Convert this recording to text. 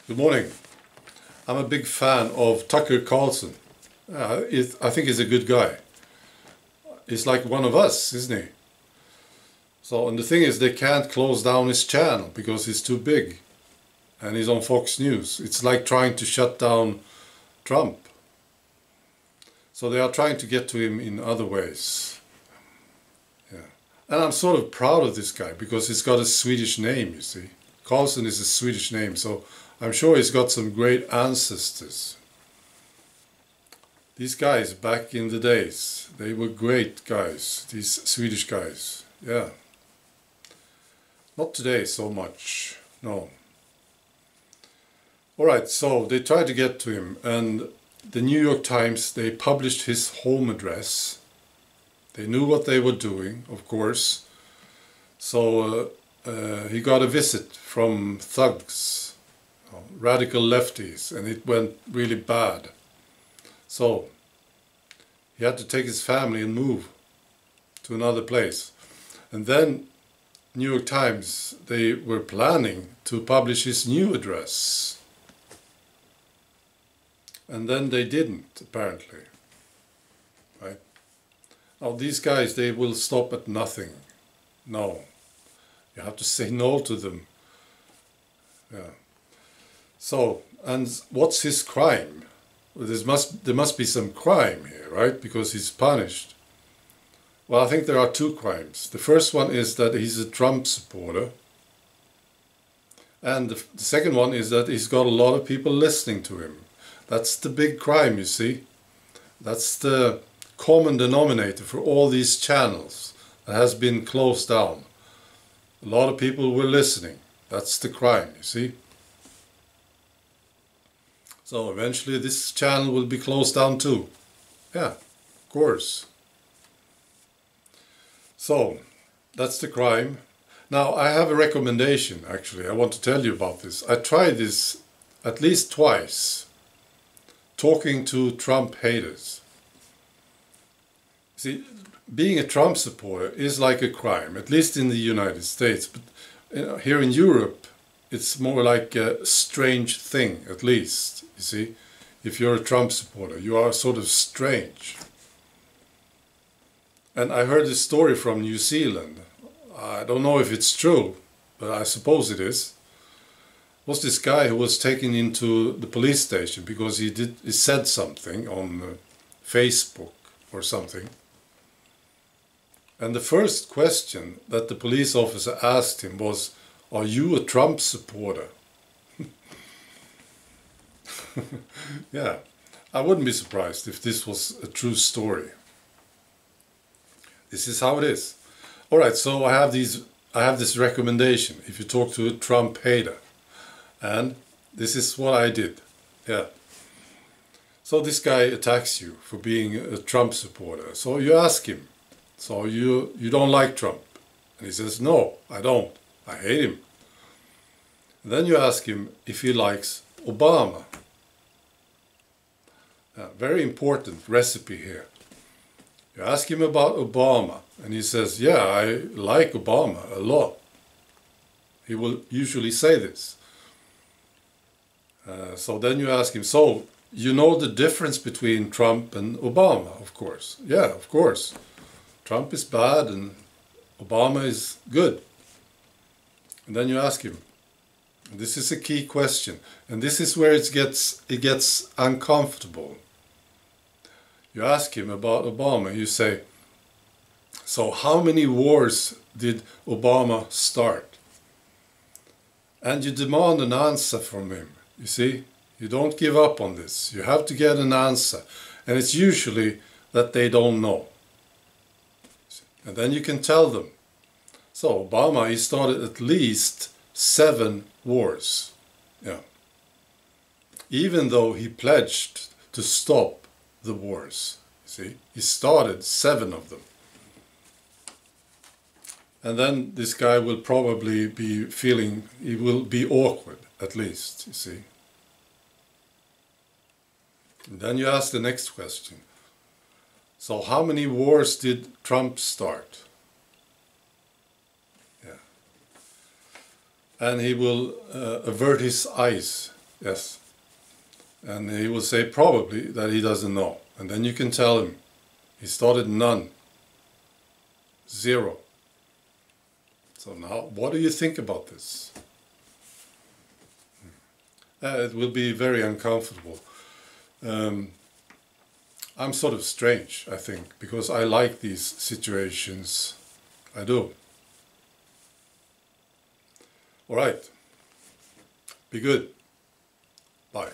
Good morning. I'm a big fan of Tucker Carlson. I think he's a good guy. He's like one of us, isn't he? So, and the thing is, they can't close down his channel because he's too big. And he's on Fox News. It's like trying to shut down Trump. So they are trying to get to him in other ways. Yeah. And I'm sort of proud of this guy because he's got a Swedish name, you see. Carlson is a Swedish name, so I'm sure he's got some great ancestors. These guys back in the days, they were great guys, these Swedish guys, yeah. Not today so much, no. Alright, so they tried to get to him, and the New York Times, they published his home address. They knew what they were doing, of course. So he got a visit from thugs, radical lefties, and it went really bad. So he had to take his family and move to another place. And then New York Times, they were planning to publish his new address. And then they didn't, apparently. Right? Now these guys, they will stop at nothing. No. You have to say no to them. Yeah. So, and what's his crime? Well, there must be some crime here, right? Because he's punished. Well, I think there are two crimes. The first one is that he's a Trump supporter. And the second one is that he's got a lot of people listening to him. That's the big crime, you see. That's the common denominator for all these channels that has been closed down. A lot of people were listening. That's the crime, you see. So eventually this channel will be closed down too. Yeah, of course. So, that's the crime. Now, I have a recommendation, actually. I want to tell you about this. I tried this at least twice, talking to Trump haters. See, being a Trump supporter is like a crime, at least in the United States. But here in Europe, it's more like a strange thing, at least, you see. If you're a Trump supporter, you are sort of strange. And I heard this story from New Zealand. I don't know if it's true, but I suppose it is. It was this guy who was taken into the police station because he said something on Facebook or something. And the first question that the police officer asked him was, "Are you a Trump supporter?" Yeah, I wouldn't be surprised if this was a true story. This is how it is. All right, so I have this recommendation if you talk to a Trump hater. And this is what I did. Yeah. So this guy attacks you for being a Trump supporter. So you ask him, so you don't like Trump? And he says, "No, I don't. I hate him." And then you ask him if he likes Obama. Very important recipe here. You ask him about Obama, and he says, "Yeah, I like Obama a lot." He will usually say this. So then you ask him, "So, you know the difference between Trump and Obama, of course?" "Yeah, of course. Trump is bad and Obama is good." And then you ask him, and this is a key question, and this is where it gets uncomfortable. You ask him about Obama, you say, "So how many wars did Obama start?" And you demand an answer from him, you see? You don't give up on this. You have to get an answer. And it's usually that they don't know. And then you can tell them. So Obama, he started at least 7 wars. Yeah. Even though he pledged to stop the wars, see, he started 7 of them. And then this guy will probably be feeling, he will be awkward, at least, you see. And then you ask the next question. So how many wars did Trump start? Yeah. And he will avert his eyes Yes. And he will say probably that he doesn't know. And then you can tell him he started none. 0. So now, what do you think about this? It will be very uncomfortable. I'm sort of strange, I think, because I like these situations. I do. All right. Be good. Bye.